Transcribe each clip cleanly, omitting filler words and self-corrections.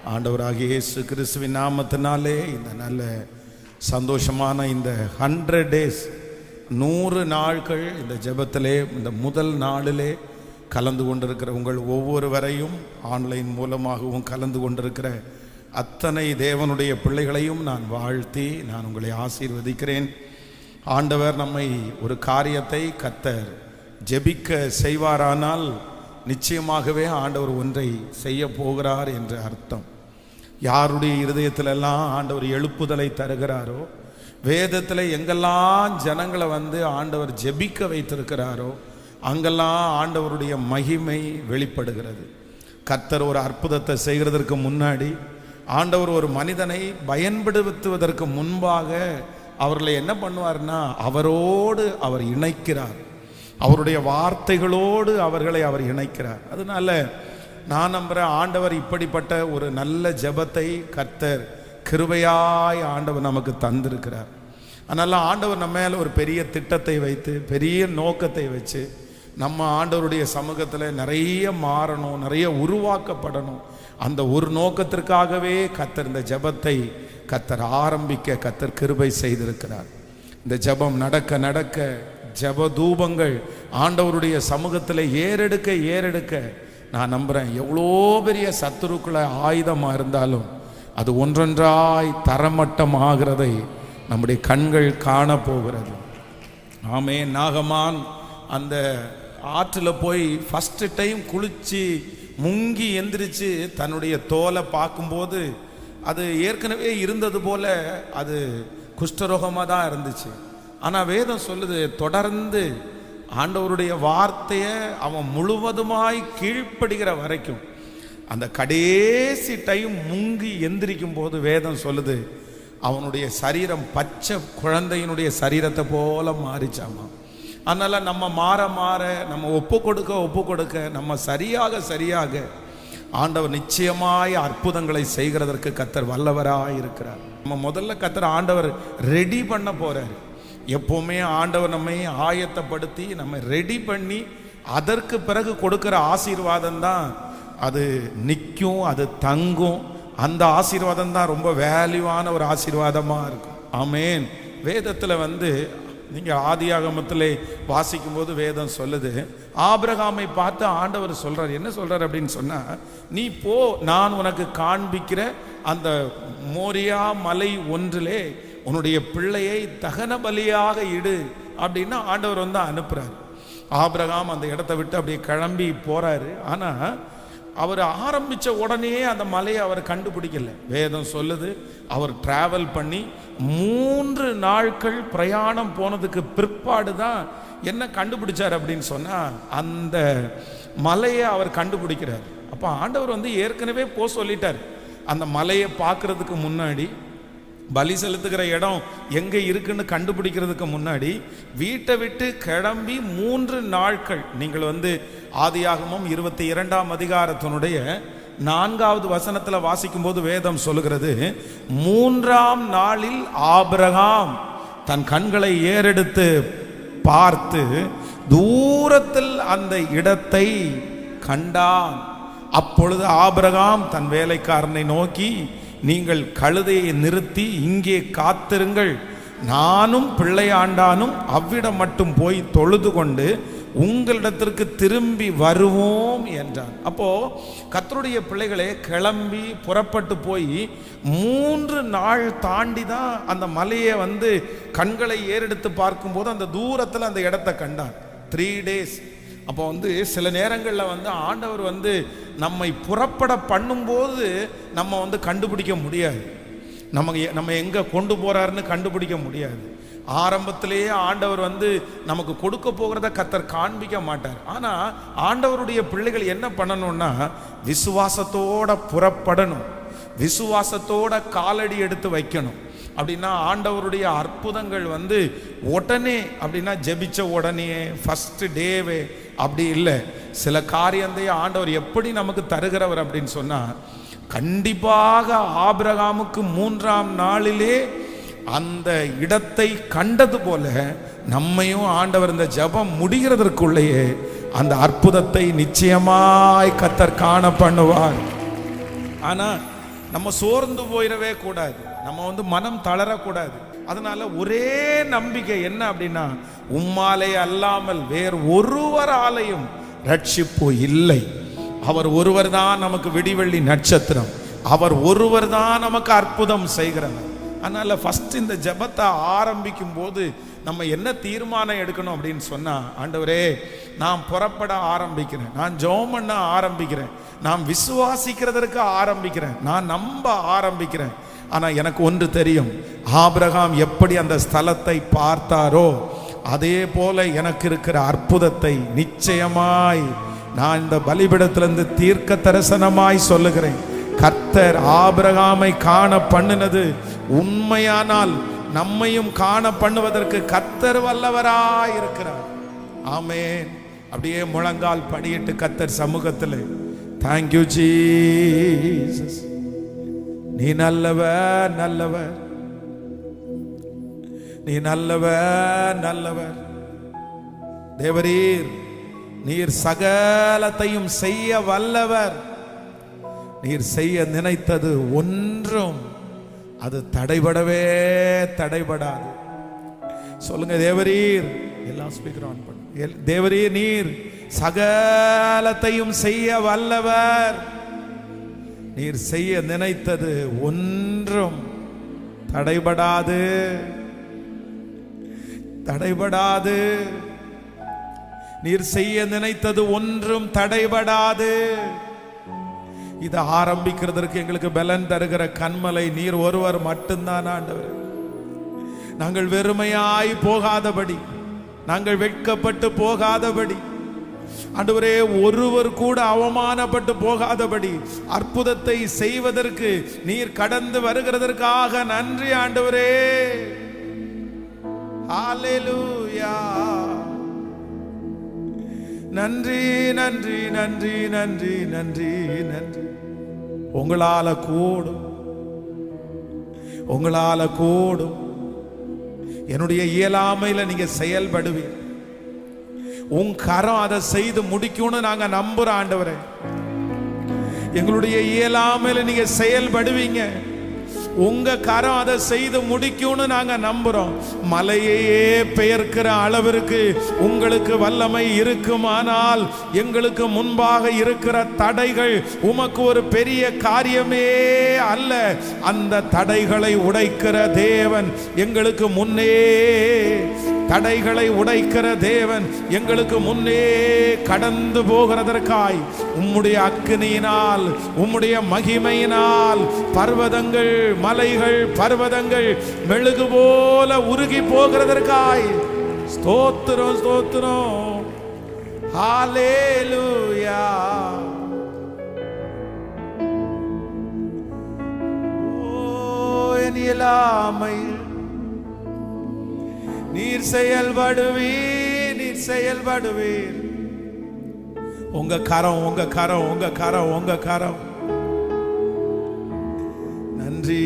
ஆண்டவராகிய இயேசு கிறிஸ்துவின் நாமத்தினாலே இந்த நல்ல சந்தோஷமான இந்த 100 days 100 நாட்கள் இந்த ஜெபத்திலே இந்த முதல் நாளிலே கலந்து கொண்டிருக்கிற உங்கள் ஒவ்வொருவரையும் ஆன்லைன் மூலமாகவும் கலந்து கொண்டிருக்கிற அத்தனை தேவனுடைய பிள்ளைகளையும் நான் வாழ்த்தி நான் உங்களை ஆசீர்வதிக்கிறேன். ஆண்டவர் நம்மை ஒரு காரியத்தை கர்த்தர் ஜெபிக்க செய்வாரானால் நிச்சயமாகவே ஆண்டவர் ஒன்றை செய்ய போகிறார் என்று அர்த்தம். யாருடைய இருதயத்திலெல்லாம் ஆண்டவர் எழுப்புதலை தருகிறாரோ, வேதத்தில் எங்கெல்லாம் ஜனங்களை ஆண்டவர் ஜெபிக்க வைத்திருக்கிறாரோ அங்கெல்லாம் ஆண்டவருடைய மகிமை வெளிப்படுகிறது. கர்த்தர் ஒரு அற்புதத்தை செய்கிறதற்கு முன்னாடி, ஆண்டவர் ஒரு மனிதனை பயன்படுத்துவதற்கு முன்பாக அவர்களை என்ன பண்ணுவார்னா அவரோடு அவர் இணைக்கிறார். அவருடைய வார்த்தைகளோடு அவர்களை அவர் இணைக்கிறார். அதனால நான் நம்புகிறேன் ஆண்டவர் இப்படிப்பட்ட ஒரு நல்ல ஜெபத்தை கர்த்தர் கிருபையாய் ஆண்டவர் நமக்கு தந்திருக்கிறார். அதனால ஆண்டவர் நம்ம மேலே ஒரு பெரிய திட்டத்தை வைத்து பெரிய நோக்கத்தை வச்சு நம்ம ஆண்டவருடைய சமூகத்தில் நிறைய மாறணும், நிறைய உருவாக்கப்படணும். அந்த ஒரு நோக்கத்திற்காகவே கர்த்தர் இந்த ஜெபத்தை கர்த்தர் ஆரம்பிக்க கர்த்தர் கிருபை செய்திருக்கிறார். இந்த ஜெபம் நடக்க நடக்க ஜெப தூபங்கள் ஆண்டவருடைய சமூகத்தில் ஏறெடுக்க நான் நம்புகிறேன் எவ்வளோ பெரிய சத்துருக்களை ஆயுதமாக இருந்தாலும் அது ஒன்றொன்றாய் தரமட்டம் ஆகிறதை நம்முடைய கண்கள் காண போகிறது. ஆமே, நாகமான் அந்த ஆற்றில் போய் ஃபஸ்ட்டு டைம் குளித்து முங்கி எந்திரிச்சு தன்னுடைய தோலை பார்க்கும்போது அது ஏற்கனவே இருந்தது போல அது குஷ்டரோகமாக தான் இருந்துச்சு. ஆனால் வேதம் சொல்லுது, தொடர்ந்து ஆண்டவருடைய வார்த்தையை அவன் முழுவதுமாய் கீழ்ப்படுகிற வரைக்கும் அந்த கடைசி டைம் முங்கி எந்திரிக்கும் போது வேதம் சொல்லுது அவனுடைய சரீரம் பச்சை குழந்தையினுடைய சரீரத்தை போல மாறிச்சாமா. அதனால் நம்ம மாற மாற நம்ம ஒப்பு கொடுக்க நம்ம சரியாக ஆண்டவர் நிச்சயமாய் அற்புதங்களை செய்கிறதற்கு கர்த்தர் வல்லவராக இருக்கிறார். நம்ம முதல்ல கர்த்தர் ஆண்டவர் ரெடி பண்ண போறார். எப்போவுமே ஆண்டவர் நம்மை ஆயத்தப்படுத்தி நம்ம ரெடி பண்ணி அதற்கு பிறகு கொடுக்கிற ஆசீர்வாதம் தான் அது நிற்கும், அது தங்கும். அந்த ஆசீர்வாதம் தான் ரொம்ப வேல்யூவான ஒரு ஆசீர்வாதமாக இருக்கும். ஆமேன். வேதத்தில் நீங்கள் ஆதியாகமத்தில் வாசிக்கும் போது வேதம் சொல்லுது, ஆபிரகாமை பார்த்து ஆண்டவர் சொல்கிறார். என்ன சொல்கிறார் அப்படின்னு சொன்னால், நீ போ, நான் உனக்கு காண்பிக்கிற அந்த மோரியா மலை ஒன்றிலே உன்னுடைய பிள்ளையை தகன பலியாக இடு அப்படின்னு ஆண்டவர் அனுப்புகிறார். ஆபிரகாம் அந்த இடத்த விட்டு அப்படியே கிளம்பி போகிறாரு. ஆனால் அவர் ஆரம்பித்த உடனே அந்த மலையை அவர் கண்டுபிடிக்கல. வேதம் சொல்லுது அவர் டிராவல் பண்ணி 3 நாட்கள் பிரயாணம் போனதுக்கு பிற்பாடு தான் என்ன கண்டுபிடிச்சார் அப்படின்னு சொன்னால் அந்த மலையை அவர் கண்டுபிடிக்கிறார். அப்போ ஆண்டவர் ஏற்கனவே சொல்லிட்டார். அந்த மலையை பார்க்கறதுக்கு முன்னாடி, பலி செலுத்துகிற இடம் எங்கே இருக்குன்னு கண்டுபிடிக்கிறதுக்கு முன்னாடி வீட்டை விட்டு கிளம்பி 3 நாட்கள் நீங்கள் ஆதியாகமம் 22ஆம் அதிகாரத்தினுடைய 4வது வசனத்தில் வாசிக்கும் போது வேதம் சொல்லுகிறது, 3ஆம் நாளில் ஆபிரகாம் தன் கண்களை ஏறெடுத்து பார்த்து தூரத்தில் அந்த இடத்தை கண்டான். அப்பொழுது ஆபிரகாம் தன் வேலைக்காரனை நோக்கி, நீங்கள் கழுதையை நிறுத்தி இங்கே காத்திருங்கள், நானும் பிள்ளையாண்டானும் அவ்விடம் மட்டும் போய் தொழுது கொண்டு உங்களிடத்திற்கு திரும்பி வருவோம் என்றான். அப்போ கர்த்தருடைய பிள்ளைகளே கிளம்பி புறப்பட்டு போய் 3 நாள் தாண்டி தான் அந்த மலையை கண்களை ஏறெடுத்து பார்க்கும்போது அந்த தூரத்தில் அந்த இடத்தை கண்டான். 3 days. அப்போ சில நேரங்களில் ஆண்டவர் நம்மை புறப்பட பண்ணும்போது நம்ம கண்டுபிடிக்க முடியாது. நம்ம எங்கே கொண்டு போகிறாருன்னு கண்டுபிடிக்க முடியாது. ஆரம்பத்திலேயே ஆண்டவர் நமக்கு கொடுக்க போகிறத கர்த்தர் காண்பிக்க மாட்டார். ஆனால் ஆண்டவருடைய பிள்ளைகள் என்ன பண்ணணும்னா விசுவாசத்தோட புறப்படணும், விசுவாசத்தோட காலடி எடுத்து வைக்கணும். அப்படின்னா ஆண்டவருடைய அற்புதங்கள் உடனே அப்படின்னா ஜெபிச்ச உடனே ஃபர்ஸ்ட் டேவே அப்படி இல்லை. சில காரியத்தை ஆண்டவர் எப்படி நமக்கு தருகிறவர் அப்படின்னு சொன்னால், கண்டிப்பாக ஆபிரகாமுக்கு 3ஆம் நாளிலே அந்த இடத்தை கண்டது போல நம்மையும் ஆண்டவர் இந்த ஜெபம் முடிகிறதற்குள்ளேயே அந்த அற்புதத்தை நிச்சயமாய் கர்த்தர் காண பண்ணுவார். ஆனால் நம்ம சோர்ந்து போயிடவே கூடாது, நம்ம மனம் தளரக்கூடாது. அதனால ஒரே நம்பிக்கை என்ன அப்படின்னா, உம்மாலே அல்லாமல் வேறு ஒருவராலையும் ரட்சிப்பு இல்லை. அவர் ஒருவர் தான் நமக்கு விடிவெள்ளி நட்சத்திரம், அவர் ஒருவர் தான் நமக்கு அற்புதம் செய்கிறவர். அதனால ஃபர்ஸ்ட் இந்த ஜெபத்தை ஆரம்பிக்கும் போது நம்ம என்ன தீர்மானம் எடுக்கணும் அப்படின்னு சொன்னா, ஆண்டவரே நான் புறப்பட ஆரம்பிக்கிறேன், நான் ஜெபம் பண்ண ஆரம்பிக்கிறேன், நான் விசுவாசிக்கிறதற்கு ஆரம்பிக்கிறேன், நான் நம்ப ஆரம்பிக்கிறேன். ஆனா எனக்கு ஒன்று தெரியும், ஆபிரகாம் எப்படி அந்த ஸ்தலத்தை பார்த்தாரோ அதே போல எனக்கு இருக்கிற அற்புதத்தை நிச்சயமாய் நான் இந்த பலிபீடத்திலிருந்து தீர்க்க தரிசனமாய் சொல்லுகிறேன். கர்த்தர் ஆபிரகாமை காண பண்ணினது உண்மையானால் நம்மையும் காண பண்ணுவதற்கு கர்த்தர் வல்லவராய் இருக்கிறார். ஆமென். அப்படியே முழங்கால் படியிட்டு கர்த்தர் சமூகத்தில், தேங்க்யூ ஜீசஸ், நீ நல்லவர் நல்லவர், நீ நல்லவர் நல்லவர். தேவரீர் நீர் சகலத்தையும் செய்ய வல்லவர். நீர் செய்ய நினைத்தது ஒன்றும் அது தடைபடவே தடைபடாது. சொல்லுங்க, தேவரீர். எல்லாம் ஸ்பீக்கர் ஆன் பண்ணு. தேவரீர் நீர் சகலத்தையும் செய்ய வல்லவர். நீர் செய்ய நினைத்தது ஒன்றும் தடைபடாது தடைபடாது. நீர் செய்ய நினைத்தது ஒன்றும் தடைபடாது. இதை ஆரம்பிக்கிறதற்கு எங்களுக்கு பலன் தருகிற கண்மலை நீர் ஒருவர் மட்டும்தான் ஆண்டவர். நாங்கள் வெறுமையாய் போகாதபடி, நாங்கள் வெட்கப்பட்டு போகாதபடி, ஆண்டவரே ஒருவர் கூட அவமானப்பட்டு போகாதபடி அற்புதத்தை செய்வதற்கு நீர் கடந்து வருகிறதற்காக நன்றி ஆண்டவரே. ஹல்லேலூயா. நன்றி நன்றி நன்றி நன்றி நன்றி நன்றி. உங்களால கூடும், உங்களால கூடும். என்னுடைய இயலாமையில நீங்க செயல்படுவீங்க. உன் கரம் அதை செய்து முடிக்கும்னு நாங்க நம்புறோம் ஆண்டவரே. எங்களுடைய இயலாமையில நீங்க செயல்படுவீங்க, உங்க கரம் அதை செய்து முடிக்கும்னு நாங்க நம்புறோம். மலையையே பெயர்க்கிற அளவிற்கு உங்களுக்கு வல்லமை இருக்குமானால் எங்களுக்கு முன்பாக இருக்கிற தடைகள் உமக்கு ஒரு பெரிய காரியமே அல்ல. அந்த தடைகளை உடைக்கிற தேவன் எங்களுக்கு முன்னே, தடைகளை உடைக்கிற தேவன் எங்களுக்கு முன்னே கடந்து போகிறதற்காய் உம்முடைய அக்கினியினால், உம்முடைய மகிமையினால் பர்வதங்கள், மலைகள், பர்வதங்கள் மெழுகு போல உருகி போகிறதற்காய் ஸ்தோத்திரம் ஸ்தோத்திரம். ஹல்லேலூயா. ஓ என் இயலாமை நீர் செயல்படுவீர், நீர் செயல்படுவீர். உங்க கரம், உங்க கரம், உங்க கரம், உங்க கரம். நன்றி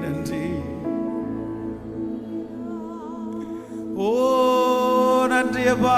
நன்றி. ஓ நன்றி அப்பா,